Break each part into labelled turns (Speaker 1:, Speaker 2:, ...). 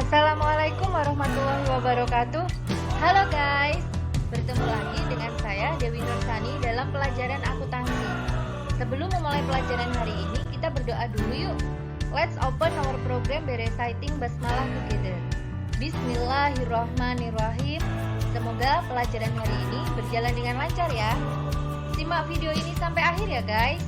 Speaker 1: Assalamualaikum warahmatullahi wabarakatuh. Halo guys, bertemu lagi dengan saya Dewi Nursani dalam pelajaran akuntansi. Sebelum memulai pelajaran hari ini, kita berdoa dulu yuk. Let's open our program by reciting basmalah together. Bismillahirrahmanirrahim. Semoga pelajaran hari ini berjalan dengan lancar ya. Simak video ini sampai akhir ya guys.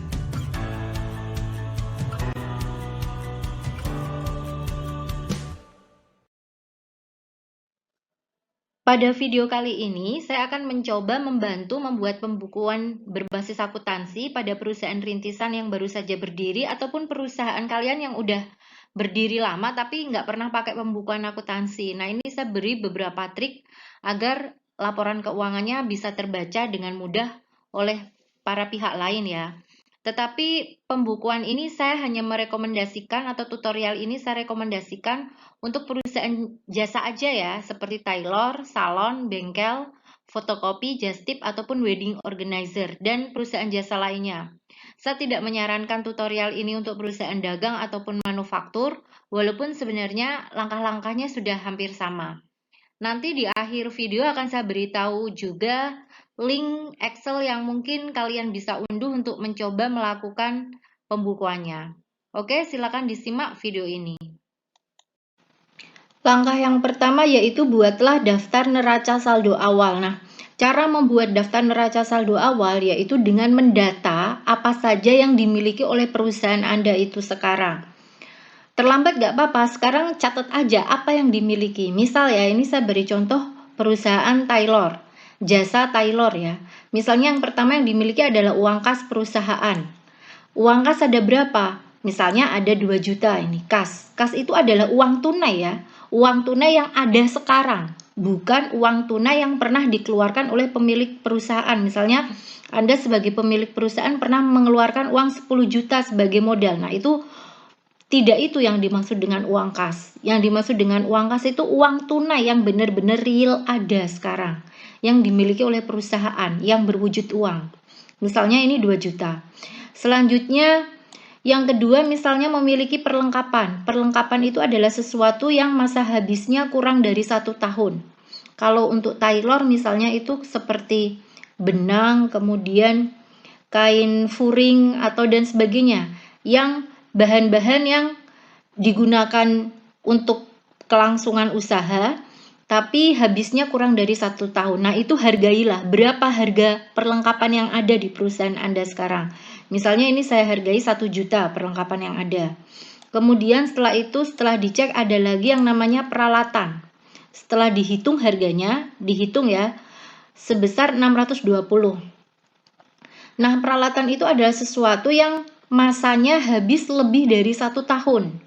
Speaker 1: Pada video kali ini, saya akan mencoba membantu membuat pembukuan berbasis akuntansi pada perusahaan rintisan yang baru saja berdiri ataupun perusahaan kalian yang udah berdiri lama tapi nggak pernah pakai pembukuan akuntansi. Nah, ini saya beri beberapa trik agar laporan keuangannya bisa terbaca dengan mudah oleh para pihak lain ya. Tetapi pembukuan ini saya hanya merekomendasikan atau tutorial ini saya rekomendasikan untuk perusahaan jasa aja ya, seperti tailor, salon, bengkel, fotokopi, just tip, ataupun wedding organizer, dan perusahaan jasa lainnya. Saya tidak menyarankan tutorial ini untuk perusahaan dagang ataupun manufaktur, walaupun sebenarnya langkah-langkahnya sudah hampir sama. Nanti di akhir video akan saya beritahu juga link Excel yang mungkin kalian bisa unduh untuk mencoba melakukan pembukuannya. Oke, silakan disimak video ini. Langkah yang pertama yaitu buatlah daftar neraca saldo awal. Nah, cara membuat daftar neraca saldo awal yaitu dengan mendata apa saja yang dimiliki oleh perusahaan Anda itu sekarang. Terlambat nggak apa-apa, sekarang catat aja apa yang dimiliki. Misal ya, ini saya beri contoh perusahaan tailor, jasa tailor ya. Misalnya yang pertama yang dimiliki adalah uang kas perusahaan. Uang kas ada berapa? Misalnya ada 2 juta ini, kas. Kas itu adalah uang tunai ya. Uang tunai yang ada sekarang, bukan uang tunai yang pernah dikeluarkan oleh pemilik perusahaan. Misalnya Anda sebagai pemilik perusahaan pernah mengeluarkan uang 10 juta sebagai modal. Nah, itu tidak itu yang dimaksud dengan uang kas. Yang dimaksud dengan uang kas itu uang tunai yang benar-benar real ada sekarang, yang dimiliki oleh perusahaan, yang berwujud uang. Misalnya ini 2 juta. Selanjutnya yang kedua misalnya memiliki perlengkapan. Perlengkapan itu adalah sesuatu yang masa habisnya kurang dari 1 tahun. Kalau untuk tailor misalnya itu seperti benang, kemudian kain furing atau dan sebagainya, yang bahan-bahan yang digunakan untuk kelangsungan usaha tapi habisnya kurang dari 1 tahun. Nah, itu hargailah berapa harga perlengkapan yang ada di perusahaan Anda sekarang. Misalnya ini saya hargai 1 juta perlengkapan yang ada. Kemudian setelah itu, setelah dicek ada lagi yang namanya peralatan. Setelah dihitung harganya, dihitung ya, sebesar 620. Nah, peralatan itu adalah sesuatu yang masanya habis lebih dari 1 tahun.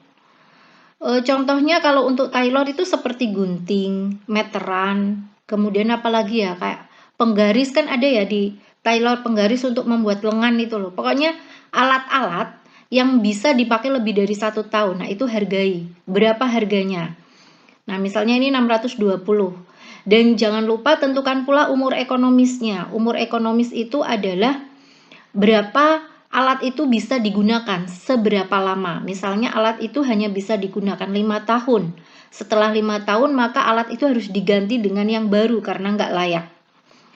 Speaker 1: Contohnya kalau untuk tailor itu seperti gunting, meteran, kemudian apalagi ya, kayak penggaris kan ada ya di tailor, penggaris untuk membuat lengan itu loh. Pokoknya alat-alat yang bisa dipakai lebih dari 1 tahun. Nah, itu hargai. Berapa harganya? Nah, misalnya ini 620. Dan jangan lupa tentukan pula umur ekonomisnya. Umur ekonomis itu adalah berapa alat itu bisa digunakan, seberapa lama. Misalnya alat itu hanya bisa digunakan 5 tahun. Setelah 5 tahun maka alat itu harus diganti dengan yang baru karena nggak layak.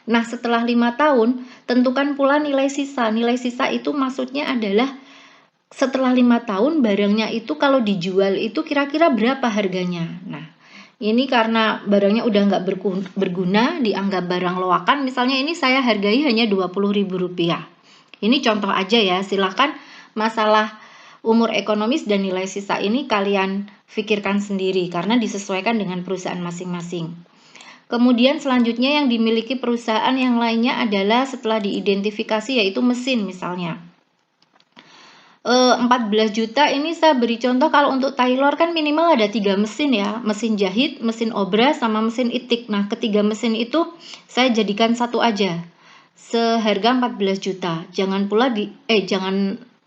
Speaker 1: Nah, setelah 5 tahun, tentukan pula nilai sisa. Nilai sisa itu maksudnya adalah setelah 5 tahun barangnya itu kalau dijual itu kira-kira berapa harganya. Nah, ini karena barangnya udah nggak berguna, dianggap barang loakan. Misalnya ini saya hargai hanya Rp20.000. Ini contoh aja ya, silakan masalah umur ekonomis dan nilai sisa ini kalian pikirkan sendiri karena disesuaikan dengan perusahaan masing-masing. Kemudian selanjutnya yang dimiliki perusahaan yang lainnya adalah setelah diidentifikasi yaitu mesin misalnya. 14 juta ini saya beri contoh kalau untuk tailor kan minimal ada 3 mesin ya. Mesin jahit, mesin obras, sama mesin itik. Nah, ketiga mesin itu saya jadikan satu aja. Seharga 14 juta. Jangan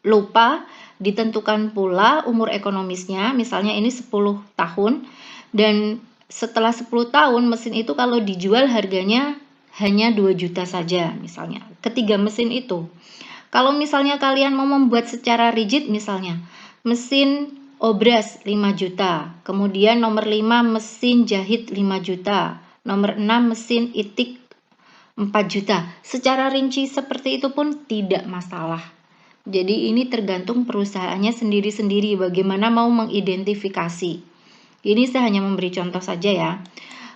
Speaker 1: lupa ditentukan pula umur ekonomisnya. Misalnya ini 10 tahun. Dan setelah 10 tahun mesin itu kalau dijual harganya hanya 2 juta saja misalnya. Ketiga mesin itu. Kalau misalnya kalian mau membuat secara rigid misalnya mesin obras 5 juta. Kemudian nomor 5 mesin jahit 5 juta. Nomor 6 mesin itik 4 juta. Secara rinci seperti itu pun tidak masalah. Jadi ini tergantung perusahaannya sendiri-sendiri bagaimana mau mengidentifikasi. Ini saya hanya memberi contoh saja ya.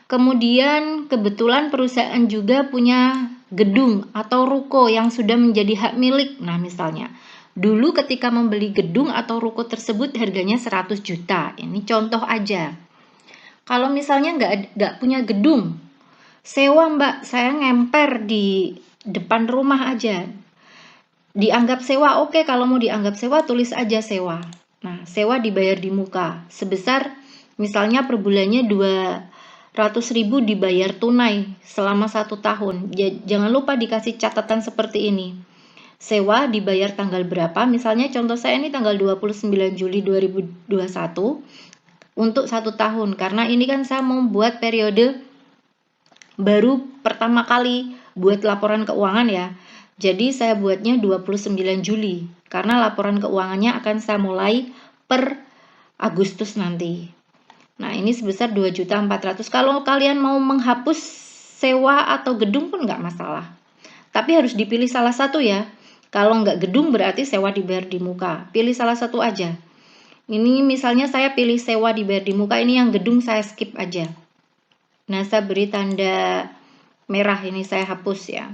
Speaker 1: Kemudian kebetulan perusahaan juga punya gedung atau ruko yang sudah menjadi hak milik. Nah misalnya, dulu ketika membeli gedung atau ruko tersebut harganya 100 juta. Ini contoh aja. Kalau misalnya nggak punya gedung, sewa mbak, saya ngemper di depan rumah aja. Dianggap sewa, oke, kalau mau dianggap sewa tulis aja sewa. Nah, sewa dibayar di muka sebesar misalnya per bulannya 200.000 dibayar tunai selama 1 tahun. Jangan lupa dikasih catatan seperti ini. Sewa dibayar tanggal berapa? Misalnya contoh saya ini tanggal 29 Juli 2021 untuk 1 tahun. Karena ini kan saya mau buat periode baru pertama kali buat laporan keuangan ya. Jadi saya buatnya 29 Juli karena laporan keuangannya akan saya mulai per Agustus nanti. Nah, ini sebesar 2.400.000. Kalau kalian mau menghapus sewa atau gedung pun nggak masalah. Tapi harus dipilih salah satu ya. Kalau nggak gedung berarti sewa dibayar di muka. Pilih salah satu aja. Ini misalnya saya pilih sewa dibayar di muka, ini yang gedung saya skip aja. Nah, saya beri tanda merah, ini saya hapus ya.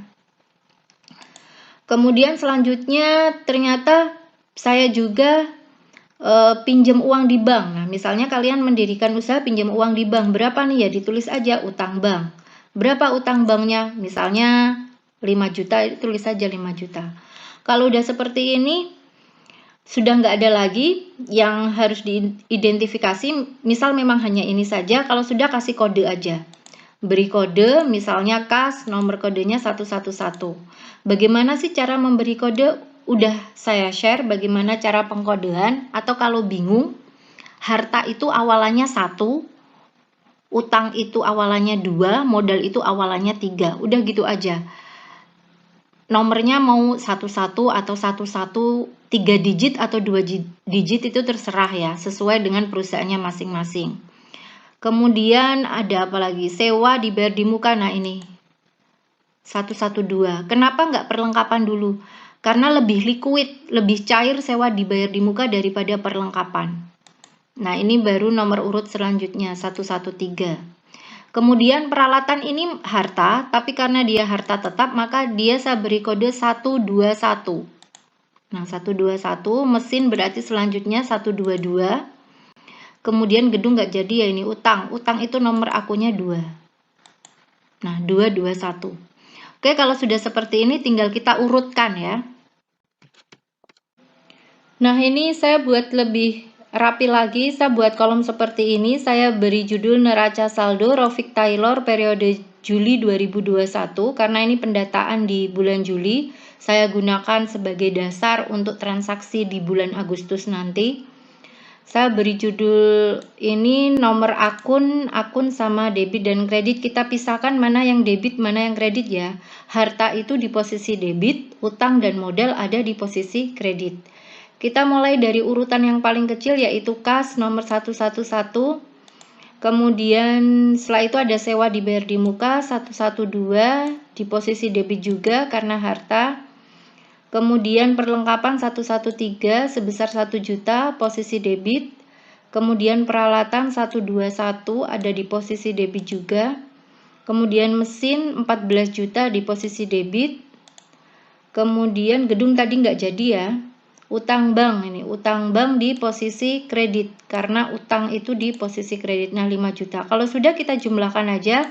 Speaker 1: Kemudian selanjutnya ternyata saya juga pinjam uang di bank. Nah, misalnya kalian mendirikan usaha pinjam uang di bank, berapa nih ya, ditulis aja utang bank. Berapa utang banknya? Misalnya 5 juta, tulis saja 5 juta. Kalau udah seperti ini, sudah nggak ada lagi yang harus diidentifikasi, misal memang hanya ini saja. Kalau sudah, kasih kode aja. Beri kode, misalnya kas, nomor kodenya 111. Bagaimana sih cara memberi kode? Udah saya share bagaimana cara pengkodean. Atau kalau bingung, harta itu awalannya 1, utang itu awalannya 2, modal itu awalannya 3. Udah gitu aja. Nomornya mau 11 atau 11, 3 digit atau 2 digit itu terserah ya, sesuai dengan perusahaannya masing-masing. Kemudian ada apa lagi? Sewa dibayar di muka. Nah ini 112. Kenapa nggak perlengkapan dulu? Karena lebih liquid, lebih cair sewa dibayar di muka daripada perlengkapan. Nah ini baru nomor urut selanjutnya 113. Kemudian peralatan ini harta, tapi karena dia harta tetap maka dia saya beri kode 121. Nah 121, mesin berarti selanjutnya 122. Kemudian gedung nggak jadi ya, ini utang. Utang itu nomor akunnya 2. Nah 221. Oke, kalau sudah seperti ini tinggal kita urutkan ya. Nah ini saya buat lebih rapi lagi, saya buat kolom seperti ini. Saya beri judul neraca saldo Rofik Taylor periode Juli 2021 karena ini pendataan di bulan Juli. Saya gunakan sebagai dasar untuk transaksi di bulan Agustus nanti. Saya beri judul ini nomor akun sama debit dan kredit. Kita pisahkan mana yang debit, mana yang kredit ya. Harta itu di posisi debit, utang dan modal ada di posisi kredit. Kita mulai dari urutan yang paling kecil yaitu kas nomor 111. Kemudian setelah itu ada sewa dibayar di muka 112 di posisi debit juga karena harta. Kemudian perlengkapan 113 sebesar 1 juta posisi debit. Kemudian peralatan 121 ada di posisi debit juga. Kemudian mesin 14 juta di posisi debit. Kemudian gedung tadi nggak jadi ya. Utang bank ini, utang bank di posisi kredit karena utang itu di posisi kredit. Nah 5 juta. Kalau sudah kita jumlahkan aja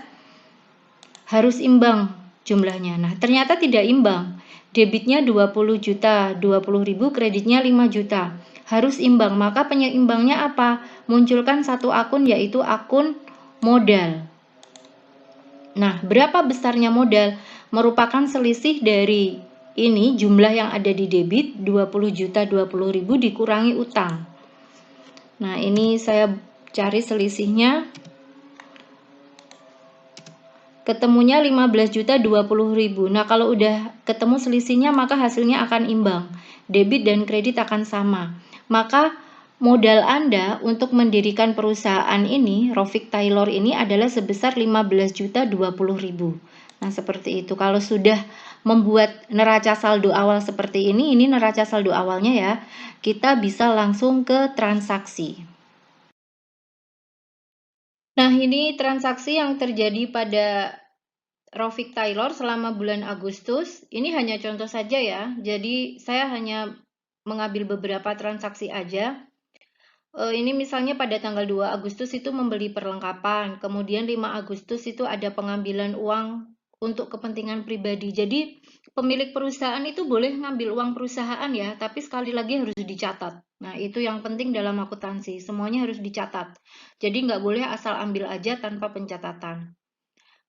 Speaker 1: harus imbang jumlahnya. Nah ternyata tidak imbang. Debitnya 20 juta, 20.000, kreditnya 5 juta. Harus imbang, maka penyeimbangnya apa? Munculkan satu akun yaitu akun modal. Nah, berapa besarnya modal? Merupakan selisih dari ini jumlah yang ada di debit 20 juta 20.000 dikurangi utang. Nah, ini saya cari selisihnya. Ketemunya 15 juta 20.000. Nah, kalau udah ketemu selisihnya maka hasilnya akan imbang. Debit dan kredit akan sama. Maka Modal Anda untuk mendirikan perusahaan ini, Rofik Taylor ini adalah sebesar 15.020.000. Nah, seperti itu. Kalau sudah membuat neraca saldo awal seperti ini neraca saldo awalnya ya, kita bisa langsung ke transaksi. Nah, ini transaksi yang terjadi pada Rofik Taylor selama bulan Agustus. Ini hanya contoh saja ya, jadi saya hanya mengambil beberapa transaksi aja. Ini misalnya pada tanggal 2 Agustus itu membeli perlengkapan, kemudian 5 Agustus itu ada pengambilan uang untuk kepentingan pribadi. Jadi pemilik perusahaan itu boleh ngambil uang perusahaan ya, tapi sekali lagi harus dicatat. Nah, itu yang penting dalam akuntansi, semuanya harus dicatat. Jadi nggak boleh asal ambil aja tanpa pencatatan.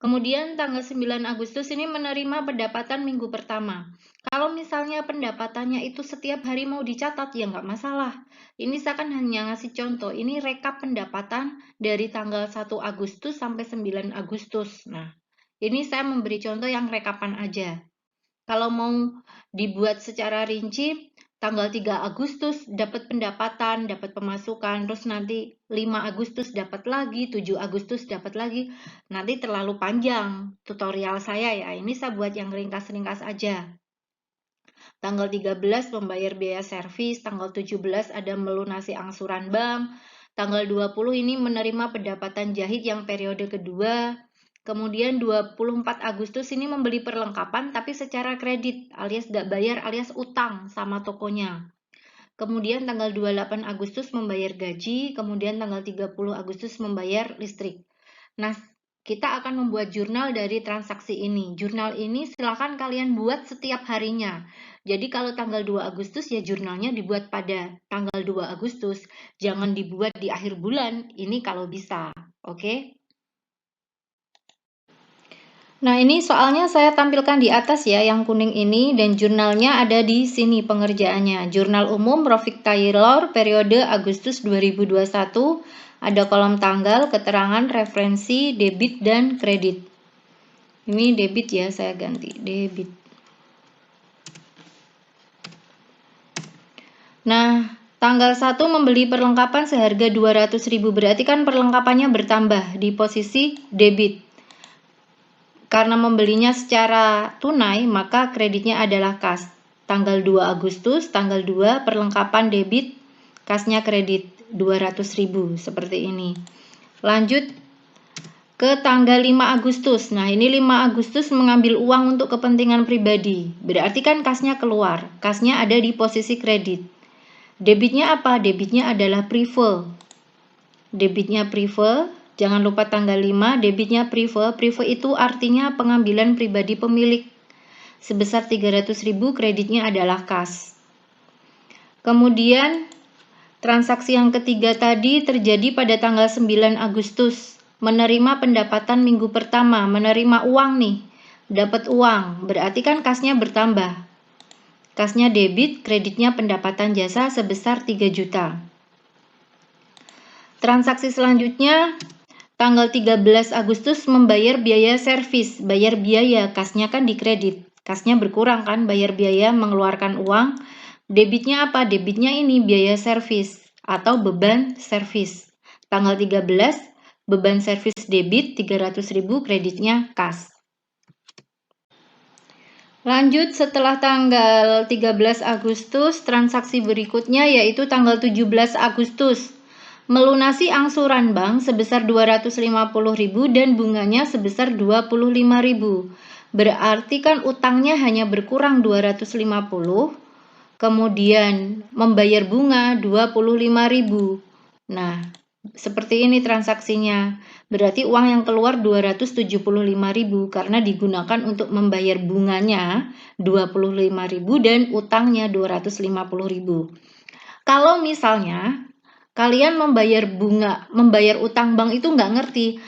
Speaker 1: Kemudian tanggal 9 Agustus ini menerima pendapatan minggu pertama. Kalau misalnya pendapatannya itu setiap hari mau dicatat, ya nggak masalah. Ini saya kan hanya ngasih contoh, ini rekap pendapatan dari tanggal 1 Agustus sampai 9 Agustus. Nah, ini saya memberi contoh yang rekapan aja. Kalau mau dibuat secara rinci, tanggal 3 Agustus dapat pendapatan, dapat pemasukan, terus nanti 5 Agustus dapat lagi, 7 Agustus dapat lagi. Nanti terlalu panjang tutorial saya ya. Ini saya buat yang ringkas-ringkas aja. Tanggal 13 membayar biaya servis, tanggal 17 ada melunasi angsuran bank, tanggal 20 ini menerima pendapatan jahit yang periode kedua. Kemudian 24 Agustus ini membeli perlengkapan tapi secara kredit alias gak bayar alias utang sama tokonya. Kemudian tanggal 28 Agustus membayar gaji, kemudian tanggal 30 Agustus membayar listrik. Nah, kita akan membuat jurnal dari transaksi ini. Jurnal ini silakan kalian buat setiap harinya. Jadi kalau tanggal 2 Agustus ya jurnalnya dibuat pada tanggal 2 Agustus. Jangan dibuat di akhir bulan, ini kalau bisa. Oke? Nah, ini soalnya saya tampilkan di atas ya, yang kuning ini, dan jurnalnya ada di sini pengerjaannya. Jurnal umum Rofik Taylor periode Agustus 2021, ada kolom tanggal, keterangan, referensi, debit, dan kredit. Ini debit ya, saya ganti debit. Nah, tanggal 1 membeli perlengkapan seharga 200.000, berarti kan perlengkapannya bertambah di posisi debit. Karena membelinya secara tunai, maka kreditnya adalah kas. Tanggal 2 Agustus, tanggal 2 perlengkapan debit, kasnya kredit 200.000 seperti ini. Lanjut ke tanggal 5 Agustus. Nah, ini 5 Agustus mengambil uang untuk kepentingan pribadi. Berarti kan kasnya keluar. Kasnya ada di posisi kredit. Debitnya apa? Debitnya adalah prive. Debitnya prive. Jangan lupa tanggal 5, debitnya prive. Prive itu artinya pengambilan pribadi pemilik. Sebesar 300.000, kreditnya adalah kas. Kemudian, transaksi yang ketiga tadi terjadi pada tanggal 9 Agustus. Menerima pendapatan minggu pertama, menerima uang nih. Dapat uang, berarti kan kasnya bertambah. Kasnya debit, kreditnya pendapatan jasa sebesar 3 juta. Transaksi selanjutnya, tanggal 13 Agustus membayar biaya servis, bayar biaya, kasnya kan di kredit. Kasnya berkurang kan, bayar biaya, mengeluarkan uang. Debitnya apa? Debitnya ini biaya servis atau beban servis. Tanggal 13, beban servis debit 300.000, kreditnya kas. Lanjut setelah tanggal 13 Agustus, transaksi berikutnya yaitu tanggal 17 Agustus. Melunasi angsuran bank sebesar 250.000 dan bunganya sebesar 25.000. Berarti kan utangnya hanya berkurang 250, kemudian membayar bunga 25.000. Nah, seperti ini transaksinya. Berarti uang yang keluar 275.000 karena digunakan untuk membayar bunganya 25.000 dan utangnya 250.000. Kalau misalnya kalian membayar utang bank itu nggak ngerti.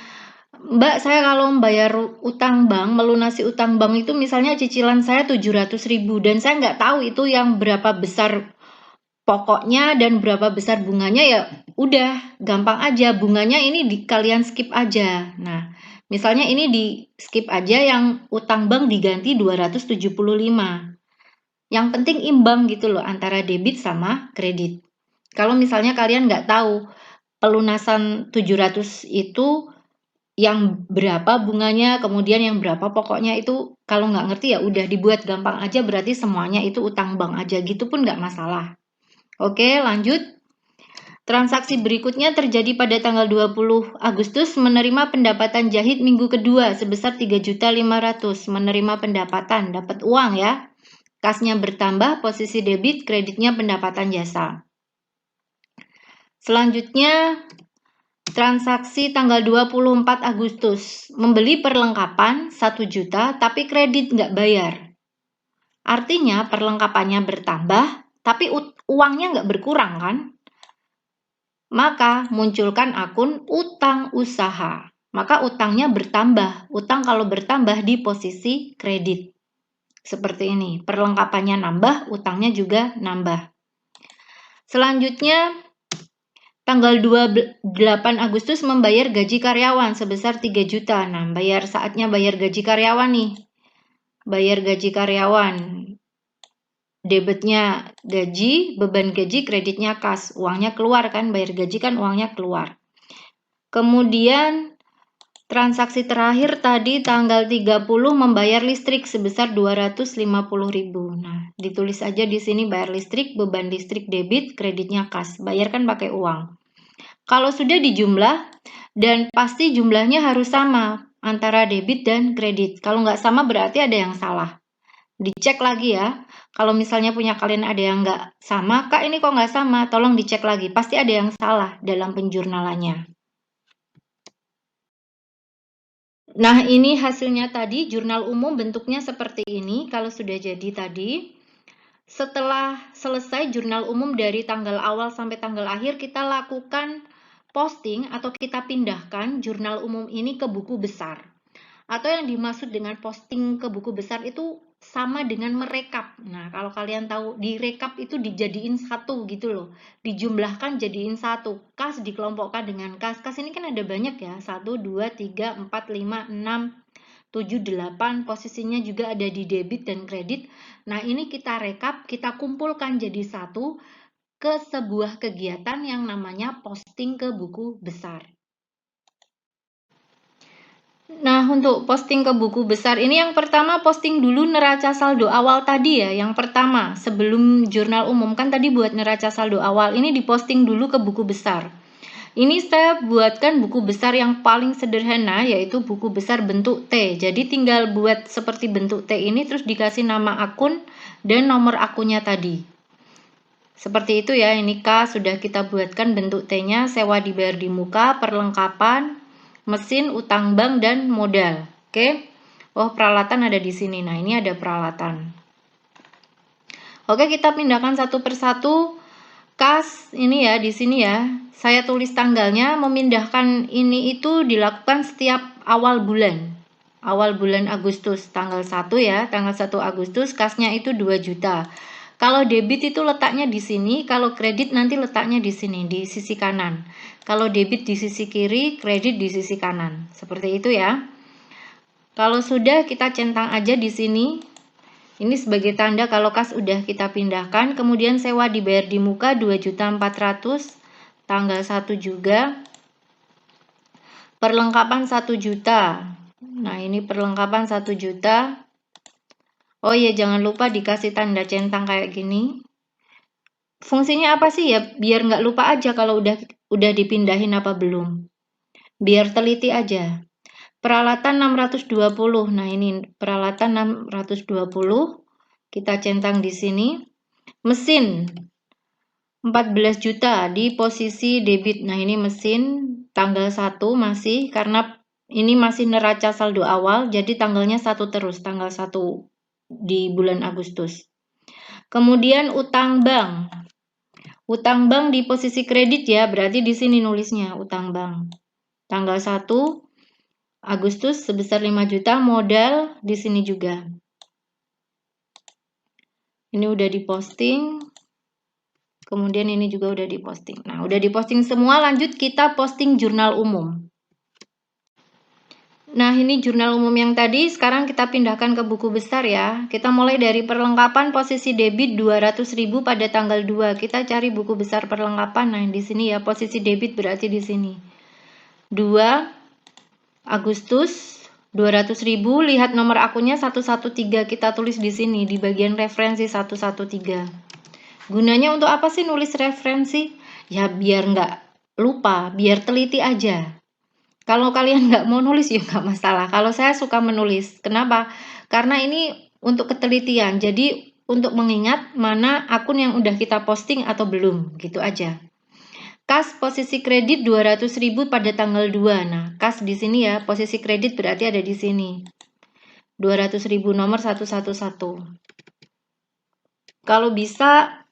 Speaker 1: Mbak, saya kalau membayar utang bank, melunasi utang bank itu misalnya cicilan saya 700.000 dan saya nggak tahu itu yang berapa besar pokoknya dan berapa besar bunganya, ya udah gampang aja, bunganya ini kalian skip aja. Nah, misalnya ini di skip aja, yang utang bank diganti 275. Yang penting imbang gitu loh antara debit sama kredit. Kalau misalnya kalian nggak tahu pelunasan 700 itu yang berapa bunganya, kemudian yang berapa pokoknya, itu kalau nggak ngerti ya udah dibuat gampang aja, berarti semuanya itu utang bank aja, gitu pun nggak masalah. Oke, lanjut. Transaksi berikutnya terjadi pada tanggal 20 Agustus, menerima pendapatan jahit minggu kedua sebesar 3.500.000. Menerima pendapatan, dapat uang ya. Kasnya bertambah, posisi debit, kreditnya pendapatan jasa. Selanjutnya, transaksi tanggal 24 Agustus, membeli perlengkapan 1 juta tapi kredit nggak bayar. Artinya perlengkapannya bertambah tapi uangnya nggak berkurang kan? Maka munculkan akun utang usaha. Maka utangnya bertambah. Utang kalau bertambah di posisi kredit. Seperti ini, perlengkapannya nambah, utangnya juga nambah. Selanjutnya, tanggal 28 Agustus membayar gaji karyawan sebesar 3 juta. Nah, saatnya bayar gaji karyawan nih. Bayar gaji karyawan. Debitnya gaji, beban gaji, kreditnya kas. Uangnya keluar kan, bayar gaji kan uangnya keluar. Kemudian transaksi terakhir tadi tanggal 30 membayar listrik sebesar 250.000. Nah, ditulis aja di sini bayar listrik, beban listrik debit, kreditnya kas. Bayarkan pakai uang. Kalau sudah dijumlah dan pasti jumlahnya harus sama antara debit dan kredit. Kalau nggak sama berarti ada yang salah. Dicek lagi ya. Kalau misalnya punya kalian ada yang nggak sama, Kak ini kok nggak sama, tolong dicek lagi. Pasti ada yang salah dalam penjurnalannya. Nah, ini hasilnya tadi, jurnal umum bentuknya seperti ini kalau sudah jadi tadi. Setelah selesai jurnal umum dari tanggal awal sampai tanggal akhir, kita lakukan posting atau kita pindahkan jurnal umum ini ke buku besar. Atau yang dimaksud dengan posting ke buku besar itu sama dengan merekap. Nah, kalau kalian tahu, direkap itu dijadiin satu gitu loh. Dijumlahkan jadiin satu. Kas dikelompokkan dengan kas. Kas ini kan ada banyak ya. 1, 2, 3, 4, 5, 6, 7, 8. Posisinya juga ada di debit dan kredit. Nah, ini kita rekap, kita kumpulkan jadi satu ke sebuah kegiatan yang namanya posting ke buku besar. Nah, untuk posting ke buku besar ini yang pertama posting dulu neraca saldo awal tadi ya. Yang pertama, sebelum jurnal umum kan tadi buat neraca saldo awal. Ini diposting dulu ke buku besar. Ini saya buatkan buku besar yang paling sederhana, yaitu buku besar bentuk T. Jadi tinggal buat seperti bentuk T ini terus dikasih nama akun dan nomor akunnya tadi. Seperti itu ya, ini K sudah kita buatkan bentuk T-nya, sewa dibayar di muka, perlengkapan, mesin, utang bank, dan modal. Oke. Oh, peralatan ada di sini. Nah, ini ada peralatan. Oke, kita pindahkan satu persatu. Kas ini ya, di sini ya. Saya tulis tanggalnya, memindahkan ini itu dilakukan setiap awal bulan. Awal bulan Agustus, tanggal 1 ya, tanggal 1 Agustus, kasnya itu 2 juta. Kalau debit itu letaknya di sini, kalau kredit nanti letaknya di sini, di sisi kanan. Kalau debit di sisi kiri, kredit di sisi kanan. Seperti itu ya. Kalau sudah, kita centang aja di sini. Ini sebagai tanda kalau kas udah kita pindahkan. Kemudian sewa dibayar di muka 2.400.000, tanggal 1 juga. Perlengkapan 1 juta. Nah, ini perlengkapan 1 juta. Oh iya, jangan lupa dikasih tanda centang kayak gini. Fungsinya apa sih ya? Biar nggak lupa aja kalau udah dipindahin apa belum. Biar teliti aja. Peralatan 620. Nah, ini peralatan 620. Kita centang di sini. Mesin 14 juta di posisi debit. Nah, ini mesin tanggal 1 masih, karena ini masih neraca saldo awal, jadi tanggalnya 1 terus, tanggal 1 di bulan Agustus. Kemudian utang bank. Utang bank di posisi kredit ya, berarti di sini nulisnya utang bank. Tanggal 1 Agustus sebesar 5 juta, modal di sini juga. Ini udah diposting. Kemudian ini juga udah diposting. Nah, udah diposting semua, lanjut kita posting jurnal umum. Nah, ini jurnal umum yang tadi, sekarang kita pindahkan ke buku besar ya. Kita mulai dari perlengkapan posisi debit 200.000 pada tanggal 2. Kita cari buku besar perlengkapan. Nah, di sini ya, posisi debit berarti di sini. 2 Agustus 200.000, lihat nomor akunnya 113, kita tulis di sini di bagian referensi 113. Gunanya untuk apa sih nulis referensi? Ya biar nggak lupa, biar teliti aja. Kalau kalian nggak mau nulis ya nggak masalah. Kalau saya suka menulis. Kenapa? Karena ini untuk ketelitian. Jadi untuk mengingat mana akun yang udah kita posting atau belum. Gitu aja. Kas posisi kredit 200.000 pada tanggal 2. Nah, kas di sini ya, posisi kredit berarti ada di sini. 200.000 nomor 111. Kalau bisa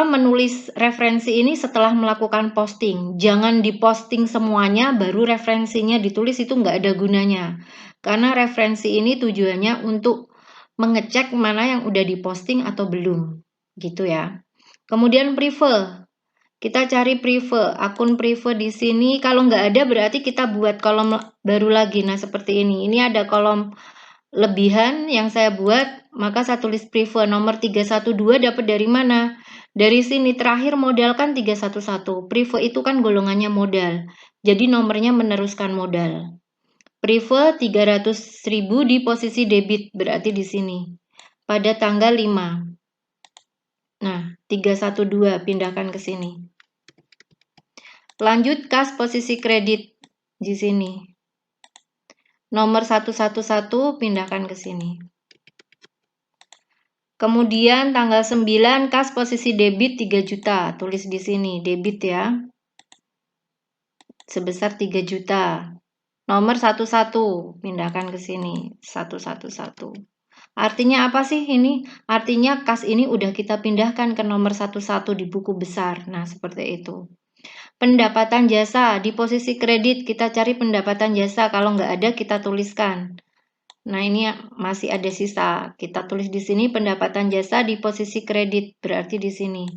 Speaker 1: menulis referensi ini setelah melakukan posting. Jangan diposting semuanya baru referensinya ditulis, itu nggak ada gunanya. Karena referensi ini tujuannya untuk mengecek mana yang udah diposting atau belum. Gitu ya. Kemudian prive. Kita cari prive, akun prive di sini. Kalau nggak ada berarti kita buat kolom baru lagi. Nah, seperti ini. Ini ada kolom lebihan yang saya buat, maka saya tulis prive nomor 312 dapat dari mana? Dari sini terakhir modal kan 311. Prive itu kan golongannya modal. Jadi nomornya meneruskan modal. Prive 300.000 di posisi debit berarti di sini. Pada tanggal 5. Nah, 312 pindahkan ke sini. Lanjut kas posisi kredit di sini. Nomor 111 pindahkan ke sini. Kemudian tanggal 9 kas posisi debit 3 juta. Tulis di sini debit ya. Sebesar 3 juta. Nomor 11 pindahkan ke sini. 111. Artinya apa sih ini? Artinya kas ini udah kita pindahkan ke nomor 11 di buku besar. Nah, seperti itu. Pendapatan jasa di posisi kredit, kita cari pendapatan jasa. Kalau nggak ada kita tuliskan. Nah, ini masih ada sisa. Kita tulis di sini pendapatan jasa di posisi kredit, berarti di sini.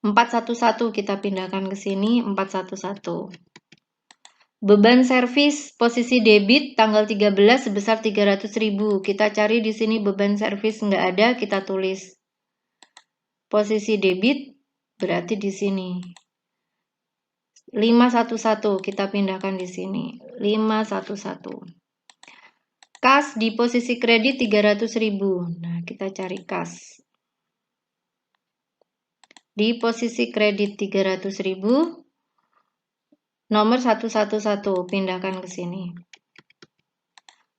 Speaker 1: 411 kita pindahkan ke sini, 411. Beban servis posisi debit tanggal 13 sebesar 300.000. Kita cari di sini beban servis nggak ada, kita tulis. Posisi debit berarti di sini. 511 kita pindahkan di sini. 511. Kas di posisi kredit 300.000. Nah, kita cari kas. Di posisi kredit 300.000. Nomor 111 pindahkan ke sini.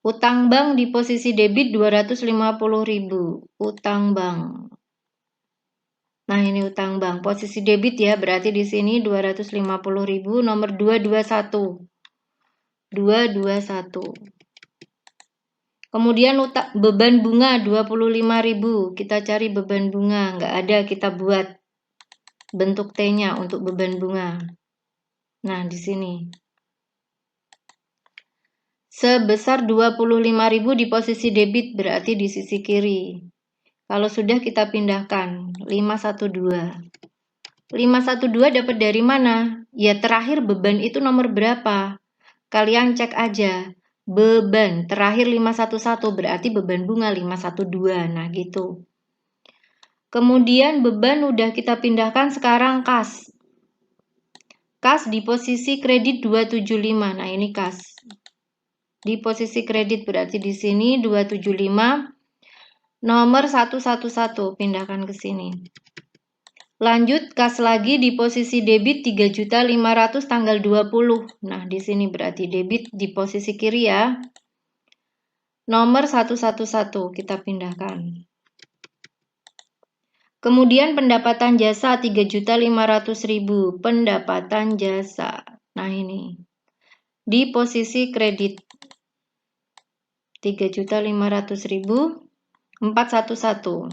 Speaker 1: Utang bank di posisi debit 250.000. Utang bank. Nah, ini utang bank. Posisi debit ya, berarti di sini 250.000 nomor 221. 221. Kemudian beban bunga 25.000. Kita cari beban bunga, nggak ada, kita buat bentuk T-nya untuk beban bunga. Nah, di sini. Sebesar 25.000 di posisi debit berarti di sisi kiri. Kalau sudah kita pindahkan 512. 512 dapat dari mana? Ya terakhir beban itu nomor berapa? Kalian cek aja. Beban terakhir 511 berarti beban bunga 512. Nah, gitu. Kemudian beban udah kita pindahkan, sekarang kas. Kas di posisi kredit 275. Nah, ini kas. Di posisi kredit berarti di sini 275. Nomor 111 pindahkan ke sini. Lanjut kas lagi di posisi debit 3.500 tanggal 20. Nah, di sini berarti debit di posisi kiri ya. Nomor 111 kita pindahkan. Kemudian pendapatan jasa 3.500.000. Pendapatan jasa. Nah, ini. Di posisi kredit 3.500.000. 411.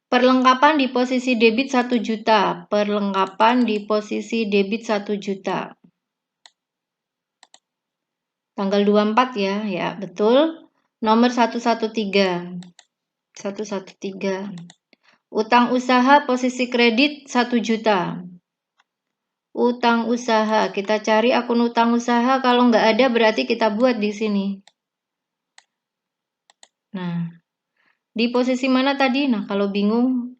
Speaker 1: Perlengkapan di posisi debit 1 juta. Perlengkapan di posisi debit 1 juta. Tanggal 24 ya. Ya, betul. Nomor 113. 113. Utang usaha posisi kredit 1 juta. Utang usaha, kita cari akun utang usaha, kalau nggak ada berarti kita buat di sini. Nah, di posisi mana tadi? Nah, kalau bingung,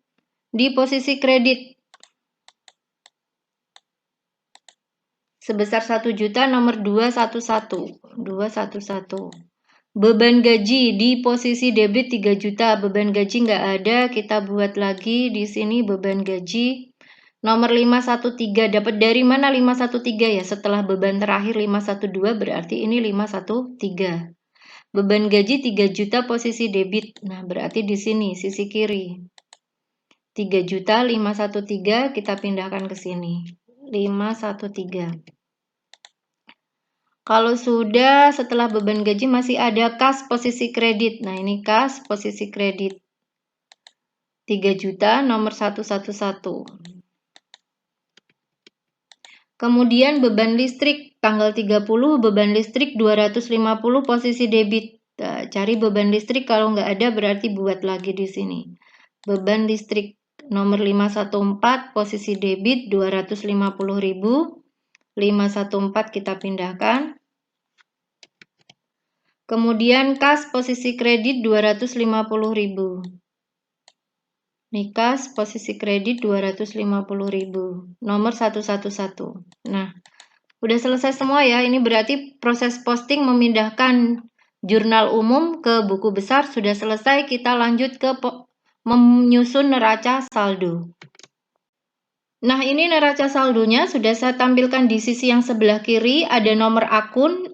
Speaker 1: di posisi kredit. Sebesar 1 juta nomor 211. Beban gaji di posisi debit 3 juta. Beban gaji nggak ada, kita buat lagi di sini beban gaji. Nomor 513, dapat dari mana 513 ya? Setelah beban terakhir 512 berarti ini 513. Beban gaji 3 juta posisi debit. Nah, berarti di sini sisi kiri. 3 juta 513 kita pindahkan ke sini. 513. Kalau sudah setelah beban gaji masih ada kas posisi kredit. Nah, ini kas posisi kredit. 3 juta nomor 111. Kemudian beban listrik tanggal 30, beban listrik 250 posisi debit. Nah, cari beban listrik, kalau nggak ada berarti buat lagi di sini. Beban listrik nomor 514 posisi debit 250.000. 514 kita pindahkan. Kemudian kas posisi kredit 250.000. Nih kas posisi kredit 250.000. Nomor 111. Nah, udah selesai semua ya. Ini berarti proses posting memindahkan jurnal umum ke buku besar sudah selesai. Kita lanjut ke menyusun neraca saldo. Nah, ini neraca saldonya sudah saya tampilkan di sisi yang sebelah kiri. Ada nomor akun,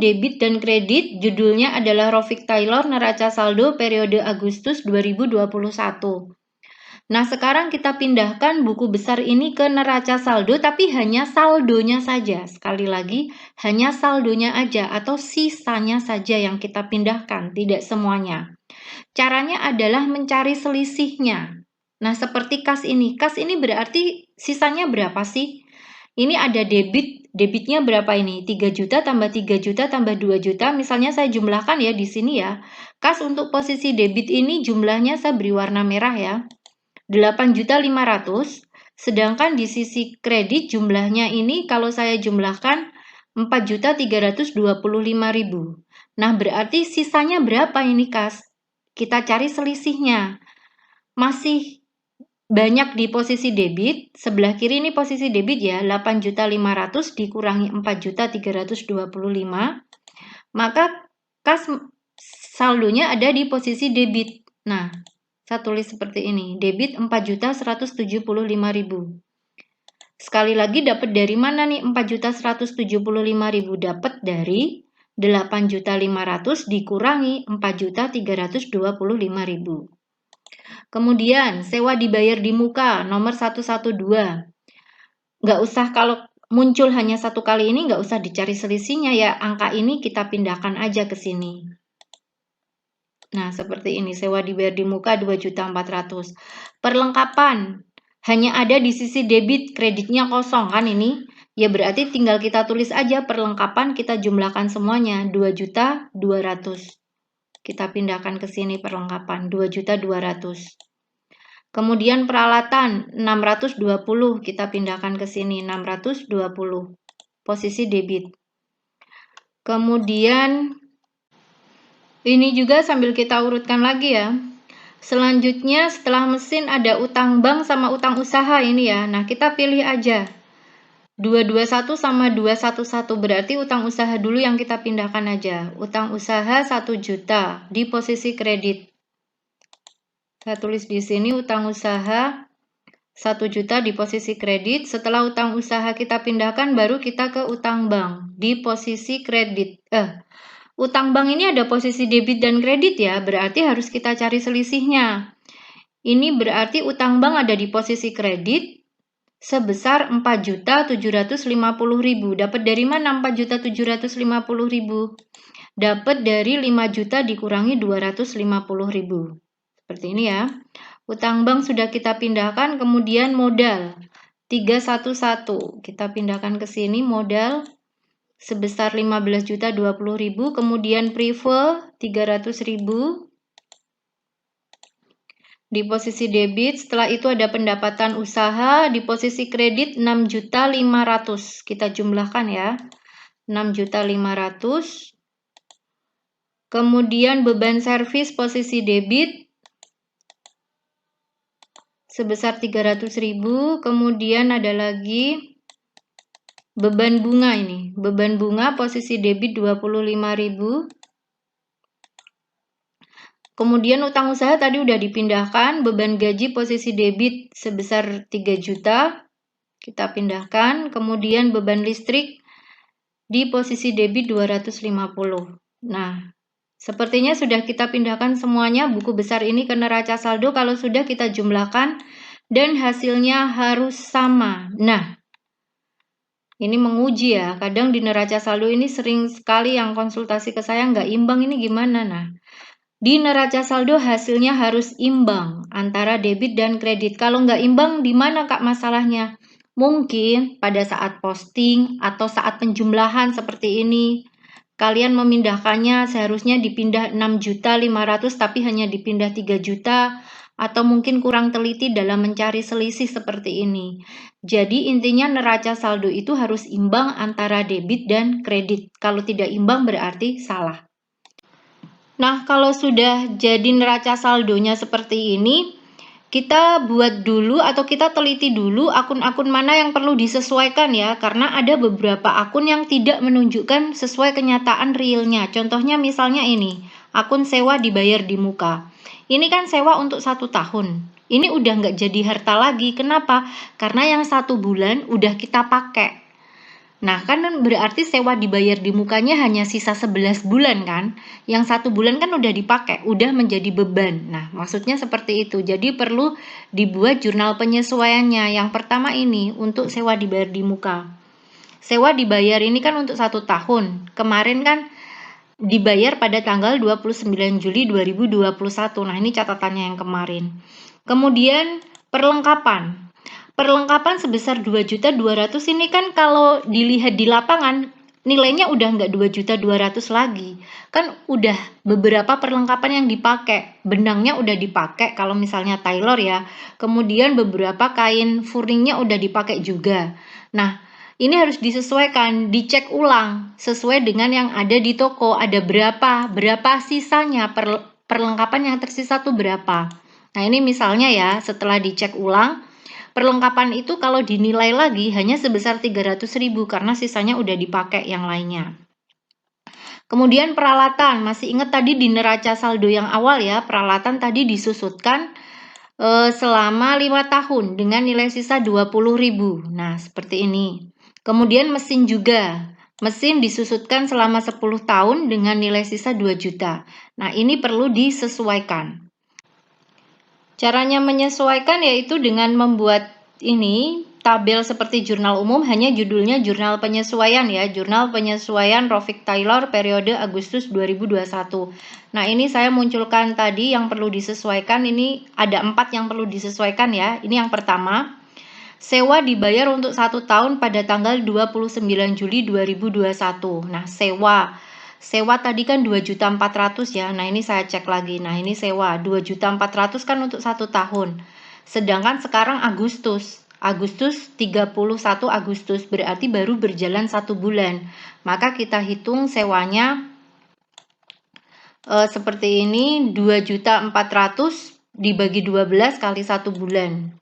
Speaker 1: debit dan kredit. Judulnya adalah Rofik Taylor neraca saldo periode Agustus 2021. Nah, sekarang kita pindahkan buku besar ini ke neraca saldo, tapi hanya saldonya saja. Sekali lagi, hanya saldonya aja atau sisanya saja yang kita pindahkan, tidak semuanya. Caranya adalah mencari selisihnya. Nah, seperti kas ini. Kas ini berarti sisanya berapa sih? Ini ada debit. Debitnya berapa ini? 3 juta tambah 3 juta tambah 2 juta. Misalnya saya jumlahkan ya di sini ya. Kas untuk posisi debit ini jumlahnya saya beri warna merah ya. 8.500.000, sedangkan di sisi kredit jumlahnya ini kalau saya jumlahkan 4.325.000. Nah, berarti sisanya berapa ini kas? Kita cari selisihnya. Masih banyak di posisi debit, sebelah kiri ini posisi debit ya, 8.500.000 dikurangi 4.325.000, maka kas saldonya ada di posisi debit. Nah, saya tulis seperti ini, debit 4.175.000. Sekali lagi dapat dari mana nih 4.175.000? Dapat dari 8.500.000 dikurangi 4.325.000. Kemudian sewa dibayar di muka nomor 112. Nggak usah, kalau muncul hanya satu kali ini nggak usah dicari selisihnya ya. Angka ini kita pindahkan aja ke sini. Nah, seperti ini, sewa dibayar di muka 2.400.000. Perlengkapan hanya ada di sisi debit, kreditnya kosong kan ini. Ya berarti tinggal kita tulis aja perlengkapan, kita jumlahkan semuanya 2.200.000. Kita pindahkan ke sini perlengkapan 2.200.000. Kemudian peralatan 620, kita pindahkan ke sini 620. Posisi debit. Kemudian ini juga sambil kita urutkan lagi ya. Selanjutnya setelah mesin ada utang bank sama utang usaha ini ya. Nah, kita pilih aja 221 sama 211, berarti utang usaha dulu yang kita pindahkan aja. Utang usaha 1 juta di posisi kredit. Saya tulis di sini utang usaha 1 juta di posisi kredit. Setelah utang usaha kita pindahkan, baru kita ke utang bank di posisi kredit. Utang bank ini ada posisi debit dan kredit ya, berarti harus kita cari selisihnya. Ini berarti utang bank ada di posisi kredit sebesar 4.750.000. Dapat dari mana 4.750.000? Dapat dari 5 juta dikurangi 250.000. Seperti ini ya. Utang bank sudah kita pindahkan, kemudian modal 311. Kita pindahkan ke sini modal sebesar 15.020.000, kemudian prive 300.000. Di posisi debit, setelah itu ada pendapatan usaha, di posisi kredit 6.500.000. Kita jumlahkan ya. 6.500.000. Kemudian beban servis posisi debit sebesar 300.000. Kemudian ada lagi beban bunga ini. Beban bunga posisi debit 25.000. Kemudian utang usaha tadi udah dipindahkan, beban gaji posisi debit sebesar 3 juta, kita pindahkan. Kemudian beban listrik di posisi debit 250. Nah, sepertinya sudah kita pindahkan semuanya buku besar ini ke neraca saldo. Kalau sudah kita jumlahkan dan hasilnya harus sama. Nah, ini menguji ya, kadang di neraca saldo ini sering sekali yang konsultasi ke saya nggak imbang, ini gimana? Nah, di neraca saldo hasilnya harus imbang antara debit dan kredit. Kalau nggak imbang, di mana Kak masalahnya? Mungkin pada saat posting atau saat penjumlahan seperti ini, kalian memindahkannya seharusnya dipindah 6.500.000 tapi hanya dipindah 3 juta, atau mungkin kurang teliti dalam mencari selisih seperti ini. Jadi intinya neraca saldo itu harus imbang antara debit dan kredit. Kalau tidak imbang berarti salah. Nah, kalau sudah jadi neraca saldonya seperti ini, kita buat dulu atau kita teliti dulu akun-akun mana yang perlu disesuaikan ya, karena ada beberapa akun yang tidak menunjukkan sesuai kenyataan realnya. Contohnya misalnya ini, akun sewa dibayar di muka. Ini kan sewa untuk 1 tahun. Ini udah nggak jadi harta lagi. Kenapa? Karena yang 1 bulan udah kita pakai. Nah, kan berarti sewa dibayar di mukanya hanya sisa 11 bulan kan? Yang 1 bulan kan udah dipakai, udah menjadi beban. Nah, maksudnya seperti itu. Jadi perlu dibuat jurnal penyesuaiannya. Yang pertama ini untuk sewa dibayar di muka. Sewa dibayar ini kan untuk 1 tahun. Kemarin kan dibayar pada tanggal 29 Juli 2021. Nah, ini catatannya yang kemarin. Kemudian perlengkapan. Perlengkapan sebesar 2.200.000 ini kan kalau dilihat di lapangan nilainya udah nggak 2.200.000 lagi. Kan udah beberapa perlengkapan yang dipakai. Benangnya udah dipakai kalau misalnya tailor ya. Kemudian beberapa kain furningnya udah dipakai juga. Nah, ini harus disesuaikan, dicek ulang sesuai dengan yang ada di toko. Ada berapa sisanya, perlengkapan yang tersisa tuh berapa. Nah, ini misalnya ya, setelah dicek ulang, perlengkapan itu kalau dinilai lagi hanya sebesar 300.000 karena sisanya udah dipakai yang lainnya. Kemudian peralatan, masih ingat tadi di neraca saldo yang awal ya, peralatan tadi disusutkan selama 5 tahun dengan nilai sisa 20.000. Nah, seperti ini. Kemudian mesin juga. Mesin disusutkan selama 10 tahun dengan nilai sisa 2 juta. Nah, ini perlu disesuaikan. Caranya menyesuaikan yaitu dengan membuat ini tabel seperti jurnal umum, hanya judulnya jurnal penyesuaian ya, jurnal penyesuaian Rofik Taylor periode Agustus 2021. Nah, ini saya munculkan tadi yang perlu disesuaikan. Ini ada 4 yang perlu disesuaikan ya. Ini yang pertama, sewa dibayar untuk 1 tahun pada tanggal 29 Juli 2021. Nah, Sewa tadi kan 2.400.000 ya. Nah, ini saya cek lagi. Nah, ini sewa 2.400.000 kan untuk 1 tahun. Sedangkan sekarang Agustus 31 Agustus berarti baru berjalan 1 bulan. Maka kita hitung sewanya seperti ini, 2.400.000 dibagi 12 kali 1 bulan.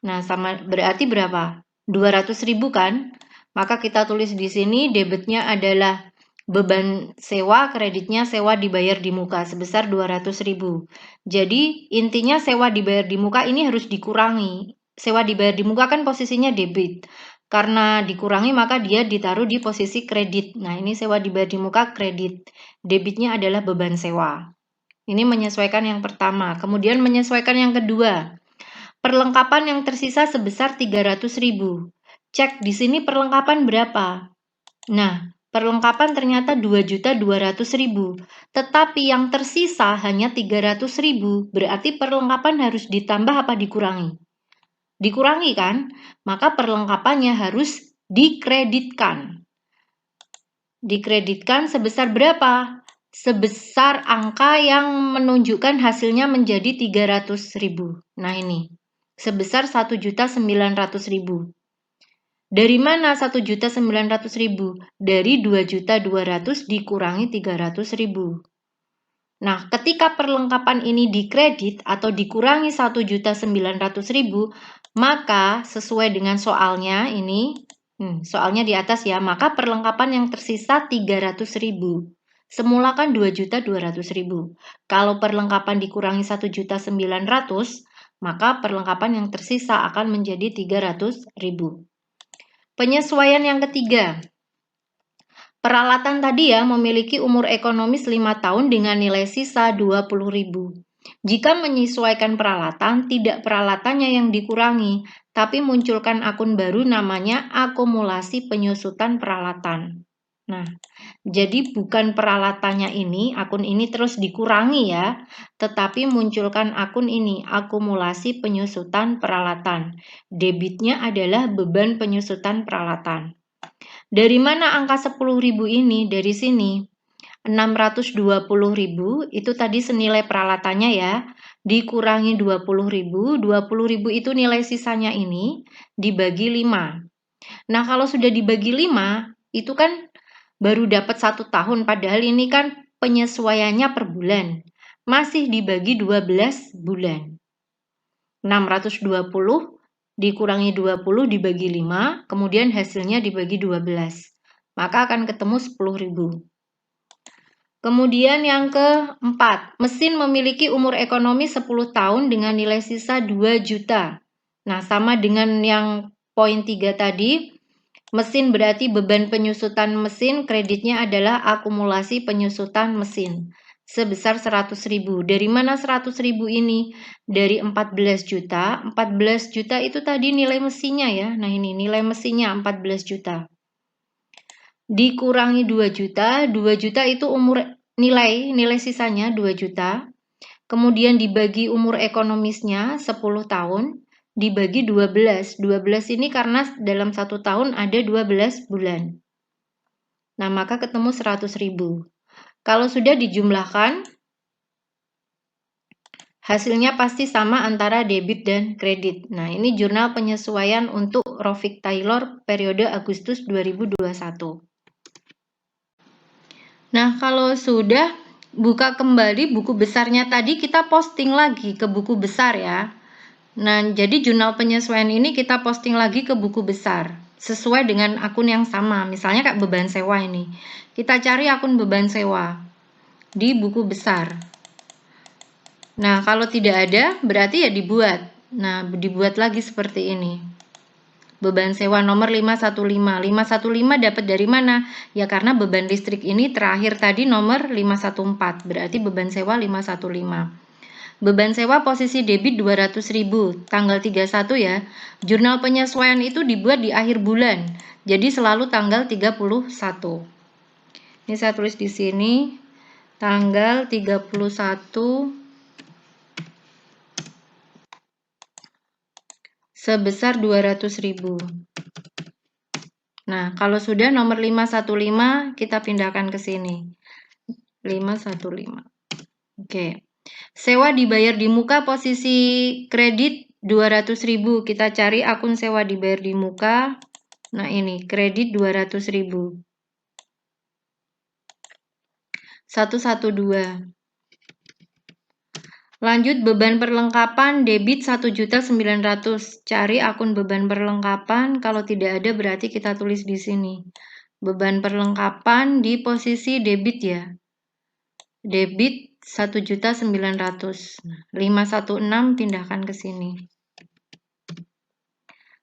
Speaker 1: Nah, sama berarti berapa? 200.000 kan? Maka kita tulis di sini debitnya adalah beban sewa, kreditnya sewa dibayar di muka sebesar 200.000. Jadi intinya sewa dibayar di muka ini harus dikurangi. Sewa dibayar di muka kan posisinya debit. Karena dikurangi maka dia ditaruh di posisi kredit. Nah, ini sewa dibayar di muka kredit. Debitnya adalah beban sewa. Ini menyesuaikan yang pertama. Kemudian menyesuaikan yang kedua. Perlengkapan yang tersisa sebesar 300.000. Cek di sini perlengkapan berapa. Nah, perlengkapan ternyata 2.200.000, tetapi yang tersisa hanya 300.000, berarti perlengkapan harus ditambah apa dikurangi? Dikurangi kan? Maka perlengkapannya harus dikreditkan. Dikreditkan sebesar berapa? sebesar angka yang menunjukkan hasilnya menjadi 300.000. Nah ini, sebesar 1.900.000. Dari mana 1.900.000? Dari 2.200.000 dikurangi 300.000. Nah, ketika perlengkapan ini dikredit atau dikurangi 1.900.000, maka sesuai dengan soalnya ini, soalnya di atas ya, maka perlengkapan yang tersisa 300.000. Semula kan 2.200.000. Kalau perlengkapan dikurangi 1.900.000, maka perlengkapan yang tersisa akan menjadi 300.000. Penyesuaian yang ketiga. Peralatan tadi ya memiliki umur ekonomis 5 tahun dengan nilai sisa 20.000. Jika menyesuaikan peralatan, tidak peralatannya yang dikurangi, tapi munculkan akun baru namanya akumulasi penyusutan peralatan. Nah, jadi bukan peralatannya ini, akun ini terus dikurangi ya, tetapi munculkan akun ini, akumulasi penyusutan peralatan. Debitnya adalah beban penyusutan peralatan. Dari mana angka 10.000 ini? Dari sini. 620.000 itu tadi senilai peralatannya ya. Dikurangi 20.000, 20.000 itu nilai sisanya ini dibagi 5. Nah, kalau sudah dibagi 5, itu kan baru dapat 1 tahun, padahal ini kan penyesuaiannya per bulan. Masih dibagi 12 bulan. 620 dikurangi 20 dibagi 5, kemudian hasilnya dibagi 12. Maka akan ketemu 10.000. Kemudian yang keempat, mesin memiliki umur ekonomi 10 tahun dengan nilai sisa 2 juta. Nah, sama dengan yang poin 3 tadi, mesin berarti beban penyusutan mesin, kreditnya adalah akumulasi penyusutan mesin sebesar 100.000. Dari mana 100.000 ini? Dari 14 juta. 14 juta itu tadi nilai mesinnya ya. Nah ini nilai mesinnya 14 juta. Dikurangi 2 juta. 2 juta itu umur nilai sisanya 2 juta. Kemudian dibagi umur ekonomisnya 10 tahun. Dibagi 12. 12 ini karena dalam 1 tahun ada 12 bulan. Nah maka ketemu 100.000. Kalau sudah dijumlahkan, hasilnya pasti sama antara debit dan kredit. Nah, ini jurnal penyesuaian untuk Rofik Taylor periode Agustus 2021. Nah, kalau sudah buka kembali buku besarnya tadi, kita posting lagi ke buku besar ya. Nah, jadi jurnal penyesuaian ini kita posting lagi ke buku besar sesuai dengan akun yang sama. Misalnya kayak beban sewa ini. Kita cari akun beban sewa di buku besar. Nah, kalau tidak ada, berarti ya dibuat. Nah, dibuat lagi seperti ini. Beban sewa nomor 515. 515 dapat dari mana? Ya karena beban listrik ini terakhir tadi nomor 514. Berarti beban sewa 515. Beban sewa posisi debit 200.000. Tanggal 31 ya. Jurnal penyesuaian itu dibuat di akhir bulan. Jadi selalu tanggal 31. Ini saya tulis di sini. Tanggal 31 sebesar 200.000. Nah, kalau sudah nomor 515 kita pindahkan ke sini. 515. Oke. Sewa dibayar di muka posisi kredit 200.000. Kita cari akun sewa dibayar di muka. Nah, ini kredit 200.000. 112. Lanjut beban perlengkapan debit 1.900.000. Cari akun beban perlengkapan. Kalau tidak ada berarti kita tulis di sini. Beban perlengkapan di posisi debit ya. Debit 1.900.000. 516 pindahkan ke sini.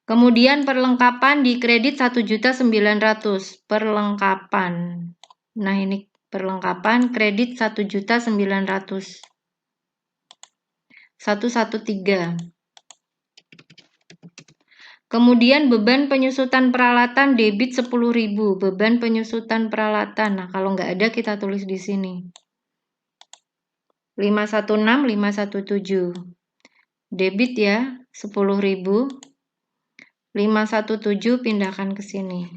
Speaker 1: Kemudian perlengkapan di kredit 1.900.000. Perlengkapan. Nah, ini perlengkapan kredit 1.900.000. 113. Kemudian beban penyusutan peralatan debit 10.000. Beban penyusutan peralatan. Nah, kalau nggak ada kita tulis di sini. 516, 517. Debit ya, 10.000. 517 pindahkan ke sini.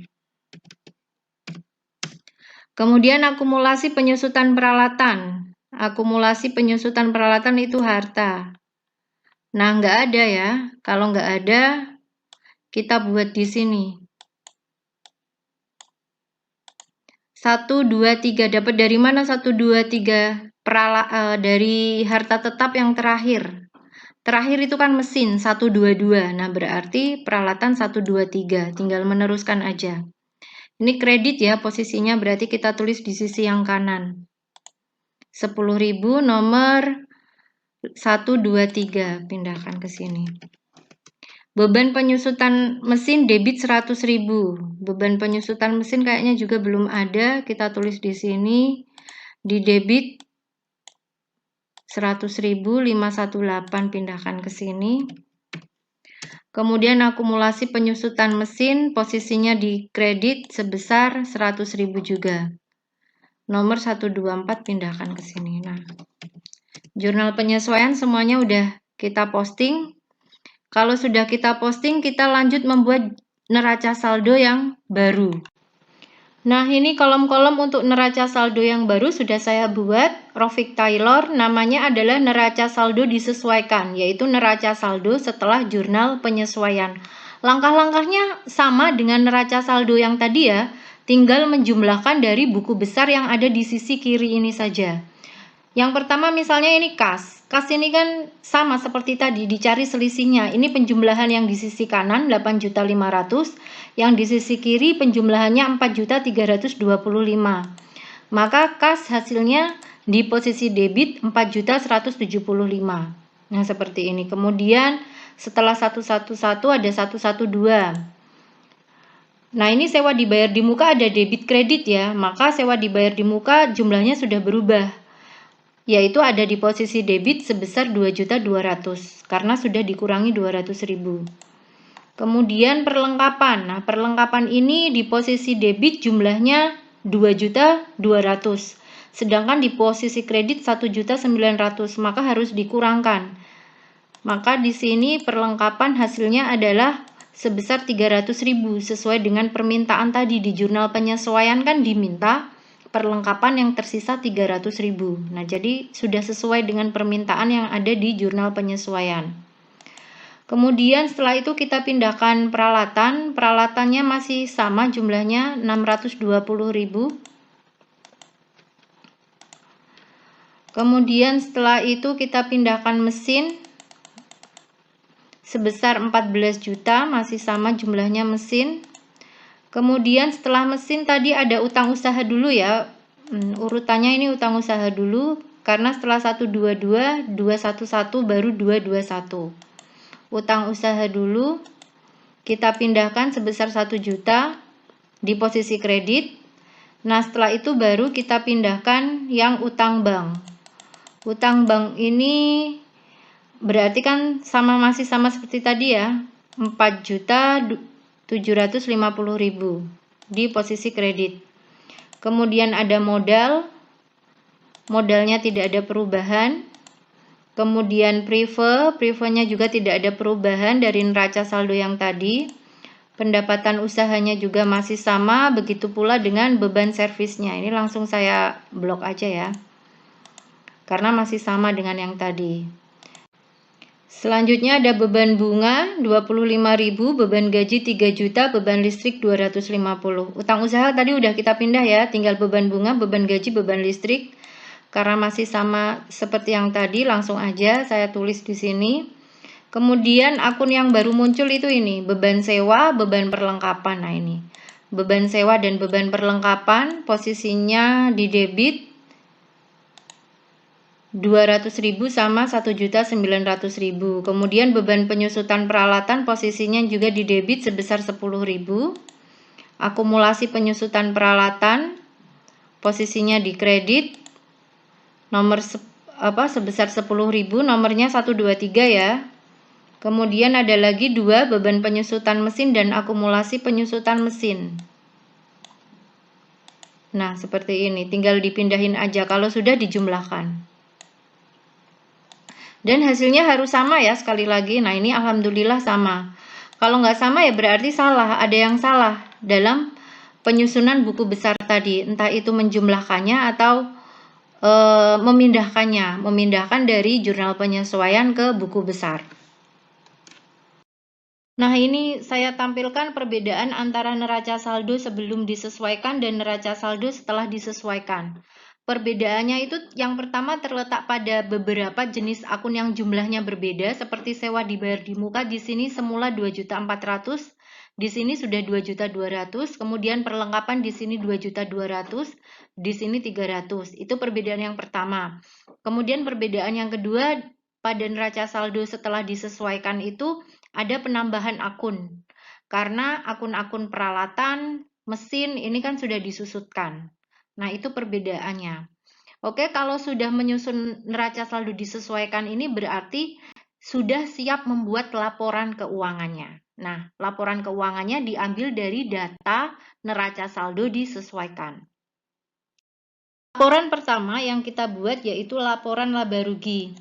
Speaker 1: Kemudian akumulasi penyusutan peralatan. Akumulasi penyusutan peralatan itu harta. Nah, nggak ada ya. Kalau nggak ada, kita buat di sini. 1, 2, 3. Dapat dari mana 1, 2, 3? Dari harta tetap yang terakhir. Terakhir itu kan mesin 1, 2, 2. Nah, berarti peralatan 1, 2, 3. Tinggal meneruskan aja. Ini kredit ya, posisinya berarti kita tulis di sisi yang kanan. 10.000 nomor 1, 2, 3. Pindahkan ke sini. Beban penyusutan mesin debit 100.000. Beban penyusutan mesin kayaknya juga belum ada. Kita tulis di sini. Di debit 100.000, 518. Pindahkan ke sini. Kemudian akumulasi penyusutan mesin posisinya di kredit sebesar 100.000 juga. Nomor 124 pindahkan ke sini. Nah, jurnal penyesuaian semuanya udah kita posting. Kalau sudah kita posting, kita lanjut membuat neraca saldo yang baru. Nah, ini kolom-kolom untuk neraca saldo yang baru sudah saya buat. Rofik Taylor, namanya adalah neraca saldo disesuaikan, yaitu neraca saldo setelah jurnal penyesuaian. Langkah-langkahnya sama dengan neraca saldo yang tadi ya, tinggal menjumlahkan dari buku besar yang ada di sisi kiri ini saja. Yang pertama misalnya ini kas. Kas ini kan sama seperti tadi, dicari selisihnya. Ini penjumlahan yang di sisi kanan 8.500.000, yang di sisi kiri penjumlahannya 4.325. Maka kas hasilnya di posisi debit 4.175. Nah, seperti ini. Kemudian setelah 111 ada 112. Nah, ini sewa dibayar di muka ada debit kredit ya. Maka sewa dibayar di muka jumlahnya sudah berubah, yaitu ada di posisi debit sebesar 2.200.000 karena sudah dikurangi 200.000. Kemudian perlengkapan. Nah, perlengkapan ini di posisi debit jumlahnya 2.200.000. Sedangkan di posisi kredit 1.900.000, maka harus dikurangkan. Maka di sini perlengkapan hasilnya adalah sebesar 300.000 sesuai dengan permintaan tadi di jurnal penyesuaian kan diminta perlengkapan yang tersisa 300.000. Nah, jadi sudah sesuai dengan permintaan yang ada di jurnal penyesuaian. Kemudian setelah itu kita pindahkan peralatan. Peralatannya masih sama jumlahnya 620.000. Kemudian setelah itu kita pindahkan mesin sebesar 14 juta, masih sama jumlahnya mesin. Kemudian setelah mesin tadi ada utang usaha dulu ya. Urutannya ini utang usaha dulu karena setelah 122, 211 baru 221. Utang usaha dulu kita pindahkan sebesar 1 juta di posisi kredit. Nah, setelah itu baru kita pindahkan yang utang bank. Utang bank ini berarti kan masih sama seperti tadi ya. 4.750.000 di posisi kredit. Kemudian ada modalnya tidak ada perubahan. Kemudian privenya juga tidak ada perubahan dari neraca saldo yang tadi. Pendapatan usahanya juga masih sama, begitu pula dengan beban servisnya. Ini langsung saya blok aja ya, karena masih sama dengan yang tadi. Selanjutnya ada beban bunga 25.000, beban gaji 3 juta, beban listrik 250. Utang usaha tadi udah kita pindah ya, tinggal beban bunga, beban gaji, beban listrik. Karena masih sama seperti yang tadi, langsung aja saya tulis di sini. Kemudian akun yang baru muncul itu ini, beban sewa, beban perlengkapan. Nah, ini. Beban sewa dan beban perlengkapan posisinya di debit 200.000 sama 1.900.000. Kemudian beban penyusutan peralatan posisinya juga di debit sebesar 10.000. Akumulasi penyusutan peralatan posisinya di kredit nomor sebesar 10.000, nomornya 123 ya. Kemudian ada lagi 2 beban penyusutan mesin dan akumulasi penyusutan mesin. Nah, seperti ini, tinggal dipindahin aja kalau sudah dijumlahkan. Dan hasilnya harus sama ya, sekali lagi. Nah, ini alhamdulillah sama. Kalau nggak sama ya berarti salah, ada yang salah dalam penyusunan buku besar tadi, entah itu menjumlahkannya atau memindahkan dari jurnal penyesuaian ke buku besar. Nah, ini saya tampilkan perbedaan antara neraca saldo sebelum disesuaikan dan neraca saldo setelah disesuaikan. Perbedaannya itu yang pertama terletak pada beberapa jenis akun yang jumlahnya berbeda, seperti sewa dibayar di muka di sini semula 2.400.000, di sini sudah 2.200.000, kemudian perlengkapan di sini 2.200.000, di sini 300. Itu perbedaan yang pertama. Kemudian perbedaan yang kedua pada neraca saldo setelah disesuaikan itu ada penambahan akun. Karena akun-akun peralatan, mesin ini kan sudah disusutkan. Nah, itu perbedaannya. Oke, kalau sudah menyusun neraca saldo disesuaikan ini berarti sudah siap membuat laporan keuangannya. Nah, laporan keuangannya diambil dari data neraca saldo disesuaikan. Laporan pertama yang kita buat yaitu laporan laba rugi.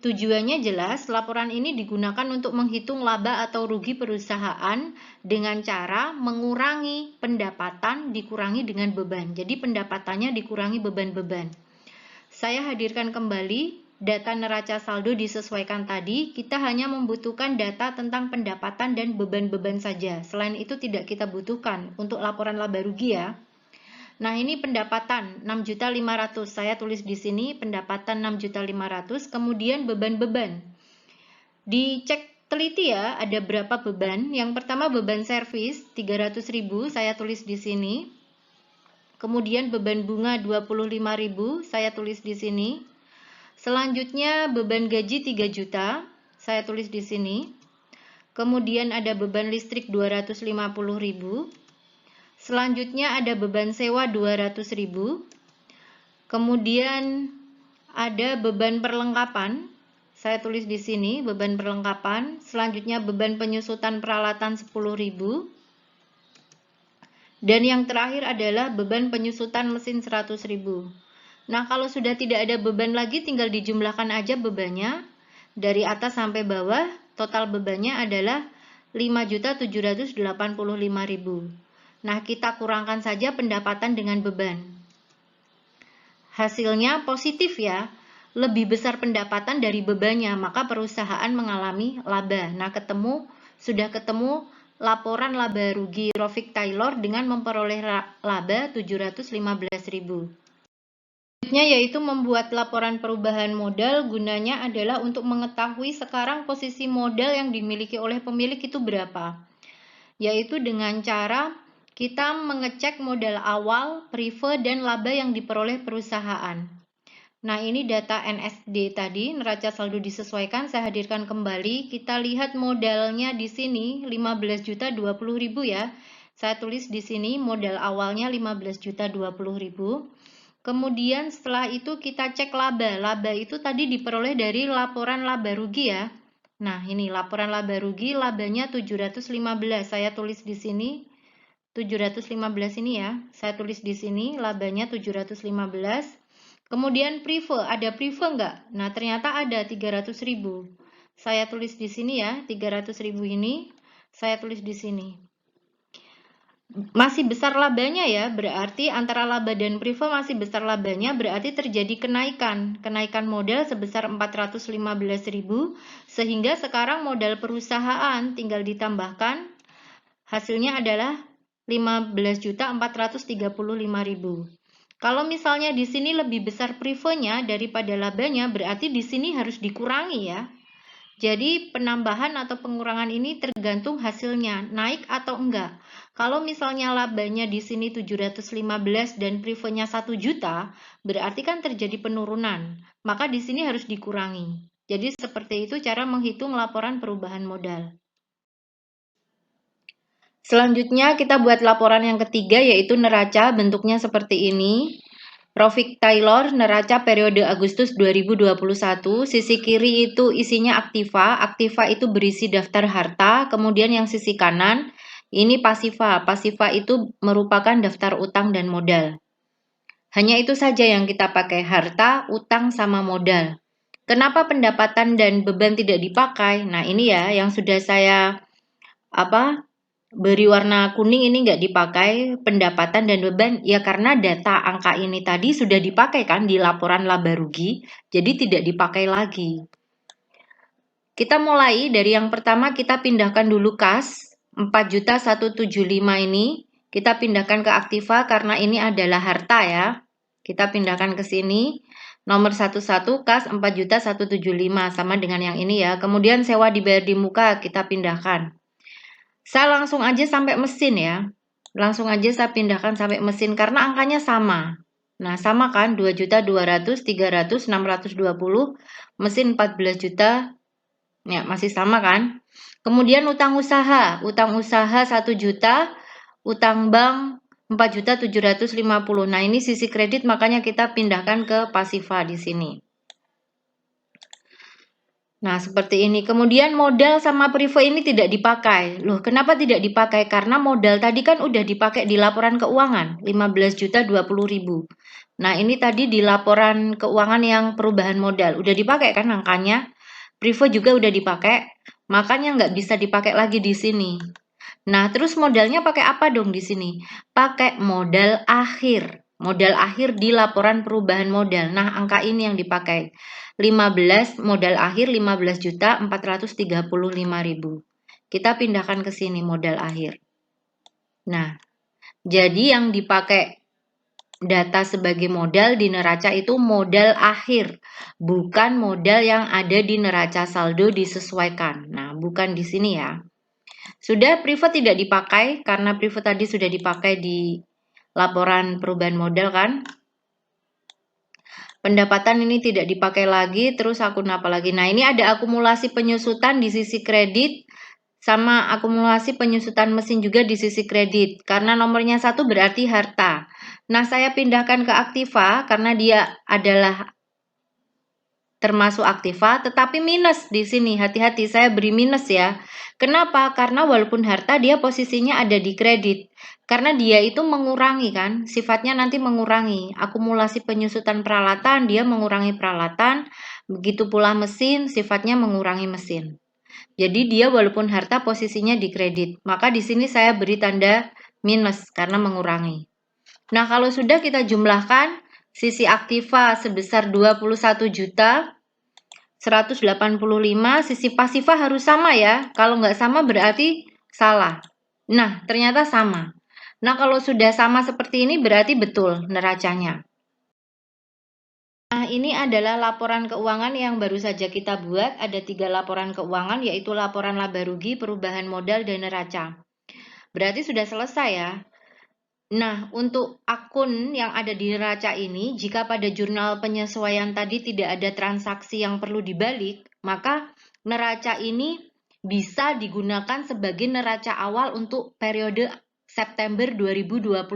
Speaker 1: Tujuannya jelas, laporan ini digunakan untuk menghitung laba atau rugi perusahaan dengan cara mengurangi pendapatan dikurangi dengan beban. Jadi pendapatannya dikurangi beban-beban. Saya hadirkan kembali data neraca saldo disesuaikan tadi, kita hanya membutuhkan data tentang pendapatan dan beban-beban saja. Selain itu tidak kita butuhkan untuk laporan laba rugi ya. Nah, ini pendapatan 6.500.000. Saya tulis di sini pendapatan 6.500.000, kemudian beban-beban. Dicek teliti ya, ada berapa beban. Yang pertama beban servis 300.000, saya tulis di sini. Kemudian beban bunga 25.000, saya tulis di sini. Selanjutnya beban gaji 3 juta, saya tulis di sini. Kemudian ada beban listrik 250.000. Selanjutnya ada beban sewa 200.000. Kemudian ada beban perlengkapan. Saya tulis di sini beban perlengkapan. Selanjutnya beban penyusutan peralatan 10.000. Dan yang terakhir adalah beban penyusutan mesin 100.000. Nah, kalau sudah tidak ada beban lagi tinggal dijumlahkan aja bebannya dari atas sampai bawah. Total bebannya adalah 5.785.000. Nah, kita kurangkan saja pendapatan dengan beban. Hasilnya positif ya, lebih besar pendapatan dari bebannya, maka perusahaan mengalami laba. Nah, sudah ketemu laporan laba rugi Rofik Taylor dengan memperoleh laba 715.000. Selanjutnya yaitu membuat laporan perubahan modal, gunanya adalah untuk mengetahui sekarang posisi modal yang dimiliki oleh pemilik itu berapa. Yaitu dengan cara kita mengecek modal awal, preferred, dan laba yang diperoleh perusahaan. Nah, ini data NSD tadi, neraca saldo disesuaikan, saya hadirkan kembali. Kita lihat modalnya di sini 15.020.000 ya. Saya tulis di sini modal awalnya 15.020.000. Kemudian setelah itu kita cek laba. Laba itu tadi diperoleh dari laporan laba rugi ya. Nah, ini laporan laba rugi, labanya 715. Saya tulis di sini 715 ini ya, saya tulis di sini labanya 715. Kemudian prefer, ada prefer enggak? Nah, ternyata ada 300.000. Saya tulis di sini ya, 300.000 ini saya tulis di sini. Masih besar labanya ya, berarti antara laba dan prefer masih besar labanya, berarti terjadi kenaikan modal sebesar 415.000, sehingga sekarang modal perusahaan tinggal ditambahkan, hasilnya adalah 15.435.000. Kalau misalnya di sini lebih besar prefernya daripada labanya, berarti di sini harus dikurangi ya. Jadi penambahan atau pengurangan ini tergantung hasilnya, naik atau enggak. Kalau misalnya labanya di sini 715 dan prefernya 1 juta, berarti kan terjadi penurunan. Maka di sini harus dikurangi. Jadi seperti itu cara menghitung laporan perubahan modal. Selanjutnya kita buat laporan yang ketiga yaitu neraca, bentuknya seperti ini. Rofik Taylor, neraca periode Agustus 2021, sisi kiri itu isinya aktiva, aktiva itu berisi daftar harta, kemudian yang sisi kanan ini pasiva, pasiva itu merupakan daftar utang dan modal. Hanya itu saja yang kita pakai, harta, utang, sama modal. Kenapa pendapatan dan beban tidak dipakai? Nah, ini ya yang sudah saya beri warna kuning ini nggak dipakai, pendapatan dan beban, ya karena data angka ini tadi sudah dipakai kan di laporan laba rugi, jadi tidak dipakai lagi. Kita mulai dari yang pertama, kita pindahkan dulu kas 4.175 ini, kita pindahkan ke Aktiva karena ini adalah harta ya. Kita pindahkan ke sini. Nomor 11 kas 4.175 sama dengan yang ini ya. Kemudian sewa dibayar di muka kita pindahkan. Saya langsung aja sampai mesin ya. Langsung aja saya pindahkan sampai mesin karena angkanya sama. Nah, sama kan 2.200.000, 300, 620, mesin 14 juta. Ya, masih sama kan? Kemudian utang usaha 1 juta, utang bank 4.750. Nah, ini sisi kredit makanya kita pindahkan ke pasiva di sini. Nah, seperti ini. Kemudian modal sama privo ini tidak dipakai. Loh, kenapa tidak dipakai? Karena modal tadi kan udah dipakai di laporan keuangan, 15.020.000. Nah, ini tadi di laporan keuangan yang perubahan modal. Udah dipakai kan angkanya? Privo juga udah dipakai, makanya nggak bisa dipakai lagi di sini. Nah, terus modalnya pakai apa dong di sini? Pakai modal akhir. Modal akhir di laporan perubahan modal. Nah, angka ini yang dipakai. 15 modal akhir 15.435.000. Kita pindahkan ke sini modal akhir. Nah, jadi yang dipakai data sebagai modal di neraca itu modal akhir, bukan modal yang ada di neraca saldo disesuaikan. Nah, bukan di sini ya. Sudah privo tidak dipakai karena privo tadi sudah dipakai di laporan perubahan modal kan. Pendapatan ini tidak dipakai lagi, terus akun apa lagi? Nah, ini ada akumulasi penyusutan di sisi kredit sama akumulasi penyusutan mesin juga di sisi kredit. Karena nomornya 1 berarti harta. Nah, saya pindahkan ke Aktiva karena dia adalah termasuk Aktiva, tetapi minus di sini. Hati-hati, saya beri minus ya. Kenapa? Karena walaupun harta dia posisinya ada di kredit. Karena dia itu mengurangi kan, sifatnya nanti mengurangi. Akumulasi penyusutan peralatan, dia mengurangi peralatan. Begitu pula mesin, sifatnya mengurangi mesin. Jadi dia walaupun harta posisinya di kredit. Maka di sini saya beri tanda minus karena mengurangi. Nah, kalau sudah kita jumlahkan, sisi aktiva sebesar 21 juta 185, sisi pasiva harus sama ya. Kalau nggak sama berarti salah. Nah, ternyata sama. Nah, kalau sudah sama seperti ini berarti betul neracanya. Nah, ini adalah laporan keuangan yang baru saja kita buat. Ada 3 laporan keuangan, yaitu laporan laba rugi, perubahan modal, dan neraca. Berarti sudah selesai ya. Nah, untuk akun yang ada di neraca ini, jika pada jurnal penyesuaian tadi tidak ada transaksi yang perlu dibalik, maka neraca ini bisa digunakan sebagai neraca awal untuk periode September 2021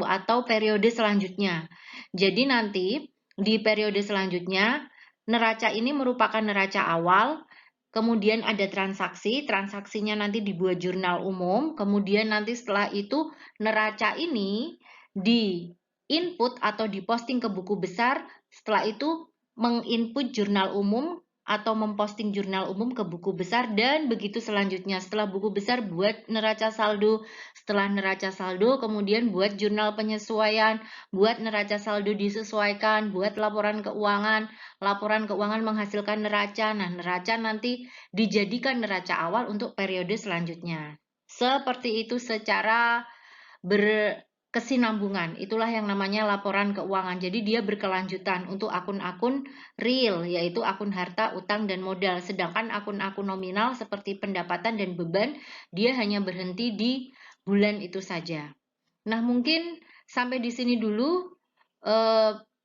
Speaker 1: atau periode selanjutnya. Jadi nanti di periode selanjutnya, neraca ini merupakan neraca awal. Kemudian ada transaksinya nanti dibuat jurnal umum, kemudian nanti setelah itu neraca ini di input atau diposting ke buku besar, setelah itu menginput jurnal umum atau memposting jurnal umum ke buku besar, dan begitu selanjutnya. Setelah buku besar buat neraca saldo, setelah neraca saldo kemudian buat jurnal penyesuaian, buat neraca saldo disesuaikan, buat laporan keuangan menghasilkan neraca. Nah, neraca nanti dijadikan neraca awal untuk periode selanjutnya. Seperti itu secara berkesinambungan. Itulah yang namanya laporan keuangan. Jadi dia berkelanjutan untuk akun-akun real, yaitu akun harta, utang, dan modal. Sedangkan akun-akun nominal seperti pendapatan dan beban, dia hanya berhenti di bulan itu saja. Nah, mungkin sampai di sini dulu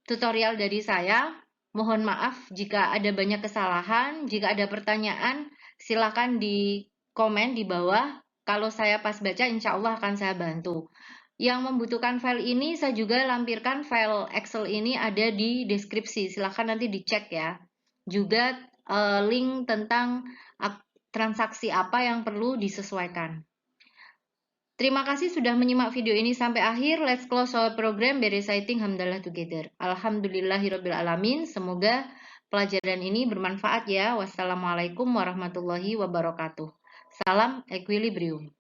Speaker 1: tutorial dari saya. Mohon maaf jika ada banyak kesalahan. Jika ada pertanyaan, silakan di komen di bawah. Kalau saya pas baca, insya Allah akan saya bantu. Yang membutuhkan file ini, saya juga lampirkan file Excel ini ada di deskripsi. Silakan nanti dicek ya. Juga link tentang transaksi apa yang perlu disesuaikan. Terima kasih sudah menyimak video ini sampai akhir. Let's close our program by reciting Hamdalah together. Alhamdulillahirrabbilalamin. Semoga pelajaran ini bermanfaat ya. Wassalamualaikum warahmatullahi wabarakatuh. Salam equilibrium.